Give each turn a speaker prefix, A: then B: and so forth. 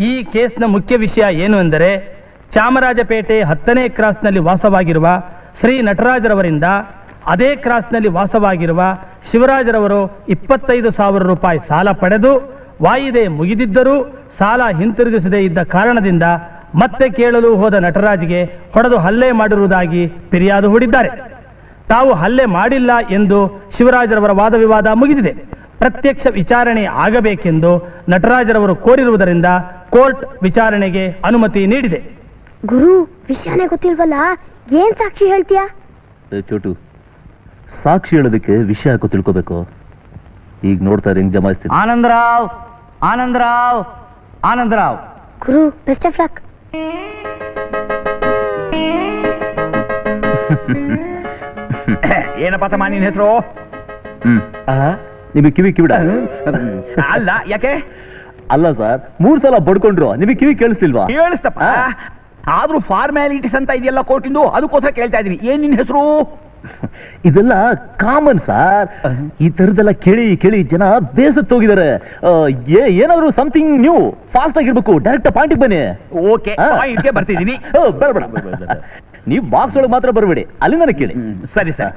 A: ಈ ಕೇಸ್ನ ಮುಖ್ಯ ವಿಷಯ ಏನು ಎಂದರೆ, ಚಾಮರಾಜಪೇಟೆ 10ನೇ ಕ್ರಾಸ್ನಲ್ಲಿ ವಾಸವಾಗಿರುವ ಶ್ರೀ ನಟರಾಜರವರಿಂದ ಅದೇ ಕ್ರಾಸ್ನಲ್ಲಿ ವಾಸವಾಗಿರುವ ಶಿವರಾಜರವರು 25,000 ರೂಪಾಯಿ ಸಾಲ ಪಡೆದು ವಾಯಿದೆ ಮುಗಿದಿದ್ದರೂ ಸಾಲ ಹಿಂತಿರುಗಿಸದೇ ಇದ್ದ ಕಾರಣದಿಂದ ಮತ್ತೆ ಕೇಳಲು ಹೋದ ನಟರಾಜ್ಗೆ ಹೊಡೆದು ಹಲ್ಲೆ ಮಾಡಿರುವುದಾಗಿ ಫಿರ್ಯಾದು ಹೂಡಿದ್ದಾರೆ. ತಾವು ಹಲ್ಲೆ ಮಾಡಿಲ್ಲ ಎಂದು ಶಿವರಾಜರವರ ವಾದ ವಿವಾದ ಮುಗಿದಿದೆ. ಪ್ರತ್ಯಕ್ಷ ವಿಚಾರಣೆ ಆಗಬೇಕೆಂದು ನಟರಾಜರವರು ಕೋರಿರುವುದರಿಂದ ಕೋರ್ಟ್ ವಿಚಾರಣೆಗೆ ಅನುಮತಿ ನೀಡಿದೆ.
B: ಗುರು, ವಿಷಯನೇ ಗೊತ್ತಿಲ್ವಲ್ಲ, ಏನ್ ಸಾಕ್ಷಿ ಹೇಳ್ತೀಯಾ?
C: ಚೋಟು, ಸಾಕ್ಷಿ ಹೇಳೋದಕ್ಕೆ ವಿಷಯ ಹಾಕೋ ತಿಳ್ಕೋಬೇಕು. ಈಗ ನೋಡ್ತಾ ಹೆಂಗ್ ಜಮಾಯಿಸ್ತೀನಿ.
D: ಆನಂದರಾವ್, ಆನಂದರಾವ್, ಆನಂದರಾವ್.
B: ಗುರು, ಬೆಸ್ಟ್ ಆಫ್ ಲಕ್.
D: ಏನಪ್ಪ ತಮ್ಮ ನಿನ್ ಹೆಸರು?
C: ನಿಮಗೆ ಕಿವಿ ಕಿವಿಡ
D: ಅಲ್ಲ, ಯಾಕೆ?
C: ಅಲ್ಲ ಸರ್, 3 ಸಲ ಬಡ್ಕೊಂಡ್ರು, ನಿಮಗೆ ಕಿವಿ ಕೇಳಿಸ್ತಿಲ್ವಾ?
D: ಕೇಳಿಸ್ತಪ್ಪ, ಆದ್ರೂ ಫಾರ್ಮ್ಯಾಲಿಟೀಸ್ ಅಂತ ಇದೆಯಲ್ಲ ಕೋರ್ಟಿಂದು, ಅದಕ್ಕೋಸ್ಕರ ಕೇಳ್ತಾ ಇದೀನಿ. ಏನ್ ನಿನ್ ಹೆಸರು?
C: ಇದೆಲ್ಲ ಕಾಮನ್ ಸರ್. ಈ ತರದೆಲ್ಲ ಕೇಳಿ ಕೇಳಿ ಜನ ಬೇಸತ್ತು ಹೋಗಿದ್ದಾರೆ. ಏನಾದ್ರು ಸಮಥಿಂಗ್ ನ್ಯೂ, ಫಾಸ್ಟ್ ಆಗಿರ್ಬೇಕು. ಡೈರೆಕ್ಟ್ ಪಾಯಿಂಟ್ ಬನ್ನಿ.
D: ಓಕೆ, ಪಾಯಿಂಟ್ಗೆ ಬರ್ತಿದ್ದೀನಿ.
C: ಬೇಡ ಬೇಡ, ನೀವು ಬಾಕ್ಸ್ ಒಳಗೆ ಮಾತ್ರ ಬರಬೇಡಿ, ಅಲ್ಲಿ ನನಗೆ ಕೇಳಿ.
D: ಸರಿ ಸರಿ.